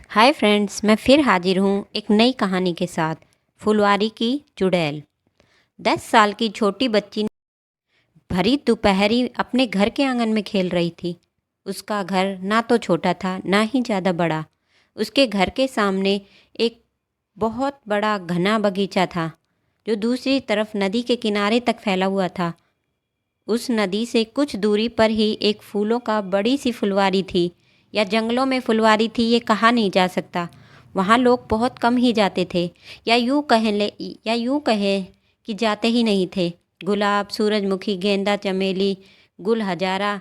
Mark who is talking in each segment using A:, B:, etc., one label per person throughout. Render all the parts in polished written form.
A: Hi friends, मैं फिर हाजिर हूँ एक नई कहानी के साथ। फुलवारी की चुड़ैल। 10 साल की छोटी बच्ची भरी दोपहरी अपने घर के आंगन में खेल रही थी। उसका घर ना तो छोटा था ना ही ज़्यादा बड़ा। उसके घर के सामने एक बहुत बड़ा घना बगीचा था जो दूसरी तरफ नदी के किनारे तक फैला हुआ था। उस नदी से कुछ दूरी पर ही एक फूलों का बड़ी सी फुलवारी थी, या जंगलों में फुलवारी थी ये कहा नहीं जा सकता। वहाँ लोग बहुत कम ही जाते थे, या यूँ कहें कि जाते ही नहीं थे। गुलाब, सूरजमुखी, गेंदा, चमेली, गुल हजारा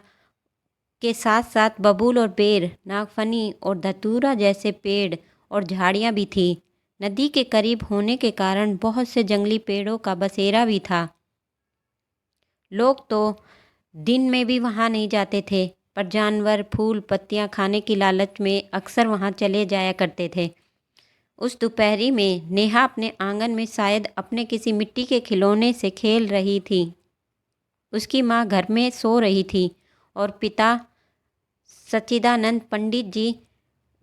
A: के साथ साथ बबूल और बेर, नागफनी और धतूरा जैसे पेड़ और झाड़ियाँ भी थी। नदी के करीब होने के कारण बहुत से जंगली पेड़ों का बसेरा भी था। लोग तो दिन में भी वहाँ नहीं जाते थे, पर जानवर फूल पत्तियाँ खाने की लालच में अक्सर वहाँ चले जाया करते थे। उस दोपहरी में नेहा अपने आंगन में शायद अपने किसी मिट्टी के खिलौने से खेल रही थी। उसकी माँ घर में सो रही थी और पिता सच्चिदानंद पंडित जी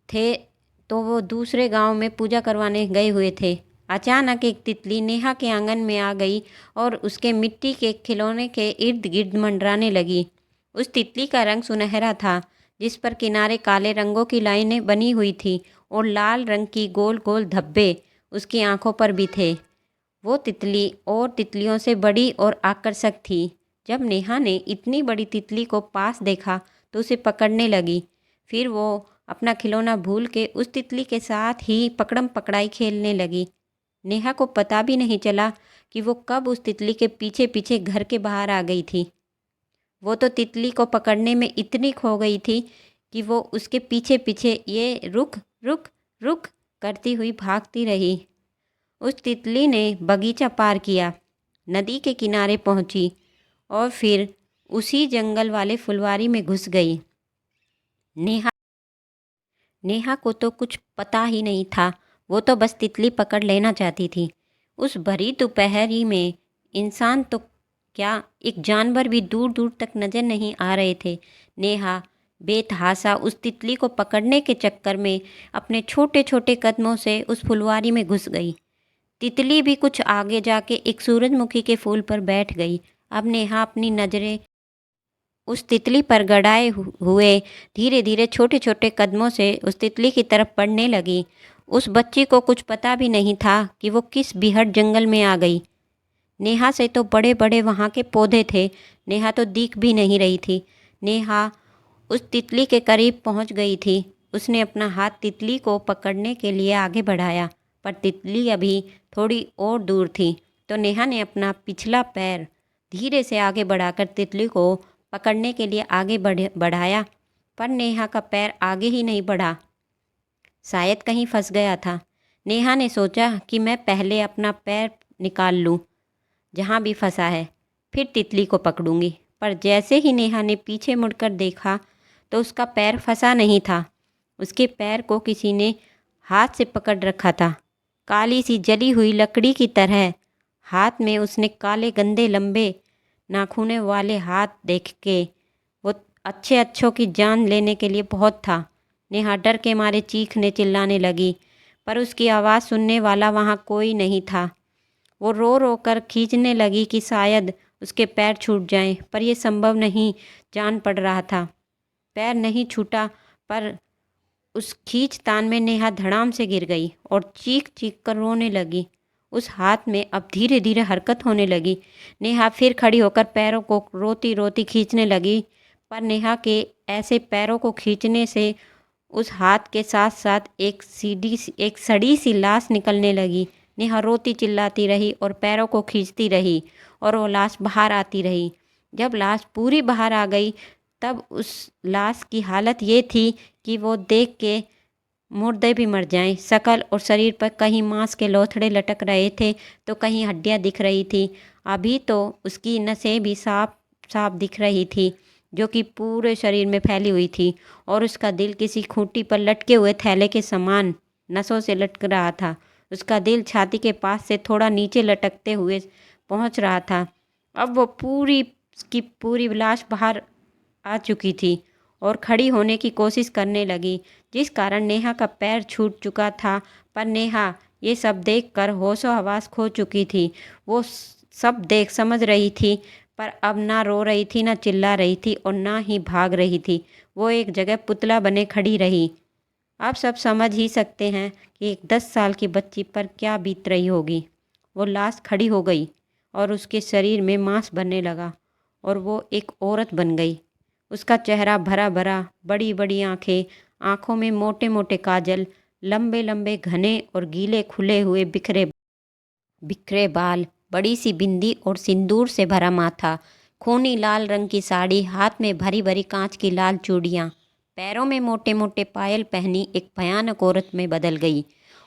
A: थे, तो वो दूसरे गांव में पूजा करवाने गए हुए थे। अचानक एक तितली नेहा के आंगन में आ गई और उसके मिट्टी के खिलौने के इर्द गिर्द मंडराने लगी। उस तितली का रंग सुनहरा था, जिस पर किनारे काले रंगों की लाइनें बनी हुई थी और लाल रंग की गोल गोल धब्बे उसकी आंखों पर भी थे। वो तितली और तितलियों से बड़ी और आकर्षक थी। जब नेहा ने इतनी बड़ी तितली को पास देखा तो उसे पकड़ने लगी। फिर वो अपना खिलौना भूल के उस तितली के साथ ही पकड़म पकड़ाई खेलने लगी। नेहा को पता भी नहीं चला कि वो कब उस तितली के पीछे पीछे घर के बाहर आ गई थी। वो तो तितली को पकड़ने में इतनी खो गई थी कि वो उसके पीछे पीछे ये रुक रुक रुक करती हुई भागती रही। उस तितली ने बगीचा पार किया, नदी के किनारे पहुंची और फिर उसी जंगल वाले फुलवारी में घुस गई। नेहा नेहा को तो कुछ पता ही नहीं था। वो तो बस तितली पकड़ लेना चाहती थी। उस भरी दोपहरी में इंसान तो क्या, एक जानवर भी दूर दूर तक नजर नहीं आ रहे थे। नेहा बेतहासा उस तितली को पकड़ने के चक्कर में अपने छोटे छोटे कदमों से उस फुलवारी में घुस गई। तितली भी कुछ आगे जाके एक सूरजमुखी के फूल पर बैठ गई। अब नेहा अपनी नज़रें उस तितली पर गड़ाए हुए धीरे धीरे छोटे छोटे कदमों से उस तितली की तरफ बढ़ने लगी। उस बच्ची को कुछ पता भी नहीं था कि वो किस बिहड़ जंगल में आ गई। नेहा से तो बड़े बड़े वहाँ के पौधे थे, नेहा तो दिख भी नहीं रही थी। नेहा उस तितली के करीब पहुँच गई थी। उसने अपना हाथ तितली को पकड़ने के लिए आगे बढ़ाया, पर तितली अभी थोड़ी और दूर थी। तो नेहा ने अपना पिछला पैर धीरे से आगे बढ़ाकर तितली को पकड़ने के लिए आगे बढ़ाया, पर नेहा का पैर आगे ही नहीं बढ़ा। शायद कहीं फंस गया था। नेहा ने सोचा कि मैं पहले अपना पैर निकाल लूँ जहाँ भी फंसा है, फिर तितली को पकड़ूंगी। पर जैसे ही नेहा ने पीछे मुड़कर देखा तो उसका पैर फंसा नहीं था। उसके पैर को किसी ने हाथ से पकड़ रखा था, काली सी जली हुई लकड़ी की तरह। हाथ में उसने काले गंदे लंबे नाखूने वाले हाथ देख के वो अच्छे अच्छों की जान लेने के लिए बहुत था। नेहा डर के मारे चीखने चिल्लाने लगी, पर उसकी आवाज़ सुनने वाला वहाँ कोई नहीं था। वो रो रो कर खींचने लगी कि शायद उसके पैर छूट जाएं, पर यह संभव नहीं जान पड़ रहा था। पैर नहीं छूटा, पर उस खींचतान में नेहा धड़ाम से गिर गई और चीख चीख कर रोने लगी। उस हाथ में अब धीरे धीरे हरकत होने लगी। नेहा फिर खड़ी होकर पैरों को रोती रोती खींचने लगी, पर नेहा के ऐसे पैरों को खींचने से उस हाथ के साथ साथ एक सड़ी सी लाश निकलने लगी। नेहा रोती चिल्लाती रही और पैरों को खींचती रही, और वो लाश बाहर आती रही। जब लाश पूरी बाहर आ गई तब उस लाश की हालत ये थी कि वो देख के मुर्दे भी मर जाएं। शकल और शरीर पर कहीं मांस के लोथड़े लटक रहे थे तो कहीं हड्डियां दिख रही थी। अभी तो उसकी नसें भी साफ साफ दिख रही थी, जो कि पूरे शरीर में फैली हुई थी, और उसका दिल किसी खूंटी पर लटके हुए थैले के समान नसों से लटक रहा था। उसका दिल छाती के पास से थोड़ा नीचे लटकते हुए पहुंच रहा था। अब वो पूरी की पूरी लाश बाहर आ चुकी थी और खड़ी होने की कोशिश करने लगी, जिस कारण नेहा का पैर छूट चुका था। पर नेहा ये सब देखकर होशो हवास खो चुकी थी। वो सब देख समझ रही थी, पर अब ना रो रही थी, ना चिल्ला रही थी और ना ही भाग रही थी। वो एक जगह पुतला बने खड़ी रही। आप सब समझ ही सकते हैं कि एक 10 साल की बच्ची पर क्या बीत रही होगी। वो लाश खड़ी हो गई और उसके शरीर में मांस बनने लगा और वो एक औरत बन गई। उसका चेहरा भरा भरा, बड़ी बड़ी आंखें, आंखों में मोटे मोटे काजल, लंबे लंबे घने और गीले खुले हुए बिखरे बिखरे बाल, बड़ी सी बिंदी और सिंदूर से भरा माथा, खूनी लाल रंग की साड़ी, हाथ में भरी भरी कांच की लाल चूड़ियाँ, पैरों में मोटे मोटे पायल पहनी एक भयानक औरत में बदल गई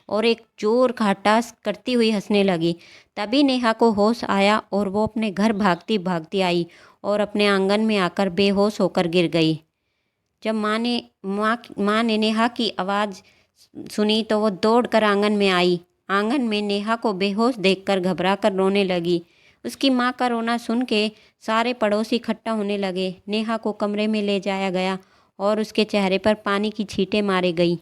A: और एक जोर का हट्टास करती हुई हंसने लगी। तभी नेहा को होश आया और वो अपने घर भागती भागती आई और अपने आंगन में आकर बेहोश होकर गिर गई। जब माँ ने नेहा की आवाज़ सुनी तो वो दौड़कर आंगन में आई। आंगन में नेहा को बेहोश देखकर घबराकर रोने लगी। उसकी माँ का रोना सुन के सारे पड़ोसी इकट्ठा होने लगे। नेहा को कमरे में ले जाया गया और उसके चेहरे पर पानी की छींटें मारी गई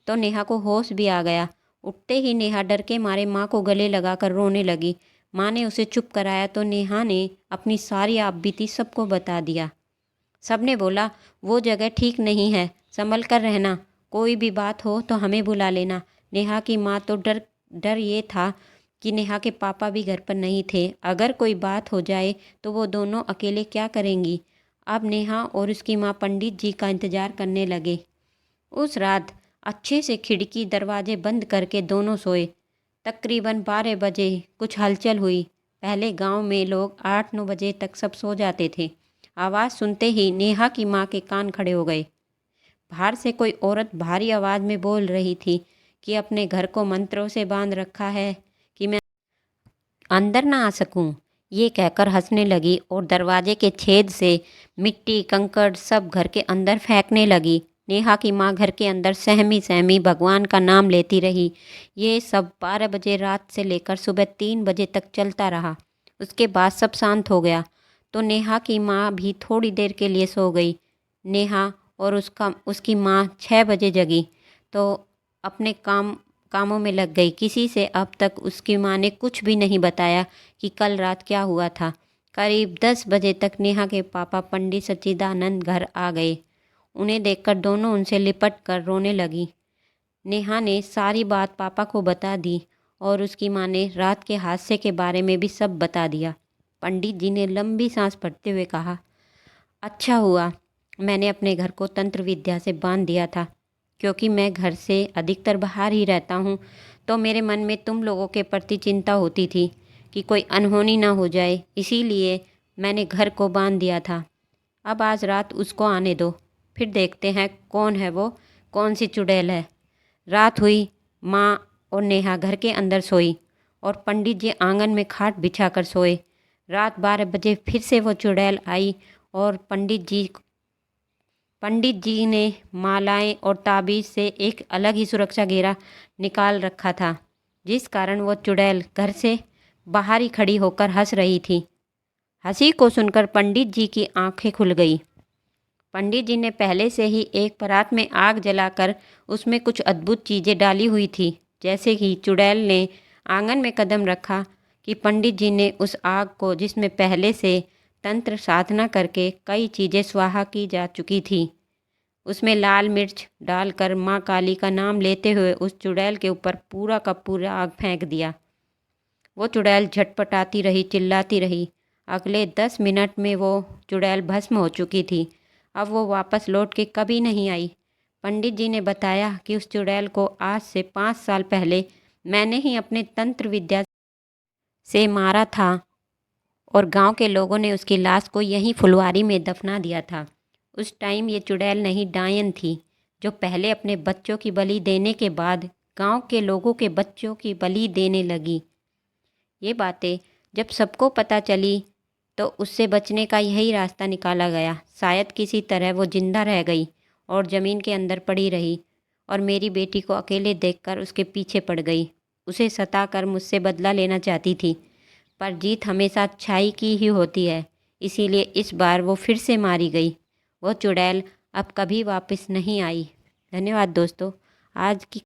A: तो नेहा को होश भी आ गया। उठते ही नेहा डर के मारे माँ को गले लगाकर रोने लगी। माँ ने उसे चुप कराया तो नेहा ने अपनी सारी आपबीती सबको बता दिया। सबने बोला, वो जगह ठीक नहीं है, संभल कर रहना, कोई भी बात हो तो हमें बुला लेना। नेहा की माँ तो डर ये था कि नेहा के पापा भी घर पर नहीं थे। अगर कोई बात हो जाए तो वो दोनों अकेले क्या करेंगी। अब नेहा और उसकी माँ पंडित जी का इंतज़ार करने लगे। उस रात अच्छे से खिड़की दरवाजे बंद करके दोनों सोए। तकरीबन 12 बजे कुछ हलचल हुई। पहले गांव में लोग 8-9 बजे तक सब सो जाते थे। आवाज़ सुनते ही नेहा की माँ के कान खड़े हो गए। बाहर से कोई औरत भारी आवाज़ में बोल रही थी कि अपने घर को मंत्रों से बांध रखा है कि मैं अंदर ना आ सकूं। ये कहकर हंसने लगी और दरवाजे के छेद से मिट्टी कंकड़ सब घर के अंदर फेंकने लगी। नेहा की माँ घर के अंदर सहमी सहमी भगवान का नाम लेती रही। ये सब 12 बजे रात से लेकर सुबह 3 बजे तक चलता रहा। उसके बाद सब शांत हो गया तो नेहा की माँ भी थोड़ी देर के लिए सो गई। नेहा और उसकी माँ 6 बजे जगी तो अपने कामों में लग गई। किसी से अब तक उसकी माँ ने कुछ भी नहीं बताया कि कल रात क्या हुआ था। करीब 10 बजे तक नेहा के पापा पंडित सच्चिदानंद घर आ गए। उन्हें देखकर दोनों उनसे लिपट कर रोने लगी। नेहा ने सारी बात पापा को बता दी और उसकी माँ ने रात के हादसे के बारे में भी सब बता दिया। पंडित जी ने लंबी सांस भरते हुए कहा, अच्छा हुआ मैंने अपने घर को तंत्र विद्या से बांध दिया था, क्योंकि मैं घर से अधिकतर बाहर ही रहता हूँ तो मेरे मन में तुम लोगों के प्रति चिंता होती थी कि कोई अनहोनी ना हो जाए, इसीलिए मैंने घर को बांध दिया था। अब आज रात उसको आने दो, फिर देखते हैं कौन है वो, कौन सी चुड़ैल है। रात हुई, माँ और नेहा घर के अंदर सोई और पंडित जी आंगन में खाट बिछा कर सोए। रात 12 बजे फिर से वो चुड़ैल आई और पंडित जी ने मालाएं और ताबीज़ से एक अलग ही सुरक्षा घेरा निकाल रखा था, जिस कारण वो चुड़ैल घर से बाहर ही खड़ी होकर हंस रही थी। हंसी को सुनकर पंडित जी की आंखें खुल गई। पंडित जी ने पहले से ही एक परात में आग जलाकर उसमें कुछ अद्भुत चीज़ें डाली हुई थी। जैसे ही चुड़ैल ने आंगन में कदम रखा कि पंडित जी ने उस आग को, जिसमें पहले से तंत्र साधना करके कई चीज़ें स्वाहा की जा चुकी थी, उसमें लाल मिर्च डालकर माँ काली का नाम लेते हुए उस चुड़ैल के ऊपर पूरा का पूरा आग फेंक दिया। वो चुड़ैल झटपटाती रही, चिल्लाती रही। अगले 10 मिनट में वो चुड़ैल भस्म हो चुकी थी। अब वो वापस लौट के कभी नहीं आई। पंडित जी ने बताया कि उस चुड़ैल को आज से 5 साल पहले मैंने ही अपने तंत्र विद्या से मारा था और गांव के लोगों ने उसकी लाश को यहीं फुलवारी में दफना दिया था। उस टाइम ये चुड़ैल नहीं, डायन थी, जो पहले अपने बच्चों की बलि देने के बाद गांव के लोगों के बच्चों की बलि देने लगी। ये बातें जब सबको पता चली तो उससे बचने का यही रास्ता निकाला गया। शायद किसी तरह वो जिंदा रह गई और ज़मीन के अंदर पड़ी रही और मेरी बेटी को अकेले देखकर उसके पीछे पड़ गई। उसे सताकर मुझसे बदला लेना चाहती थी, पर जीत हमेशा अच्छाई की ही होती है, इसीलिए इस बार वो फिर से मारी गई। वो चुड़ैल अब कभी वापस नहीं आई। धन्यवाद दोस्तों। आज की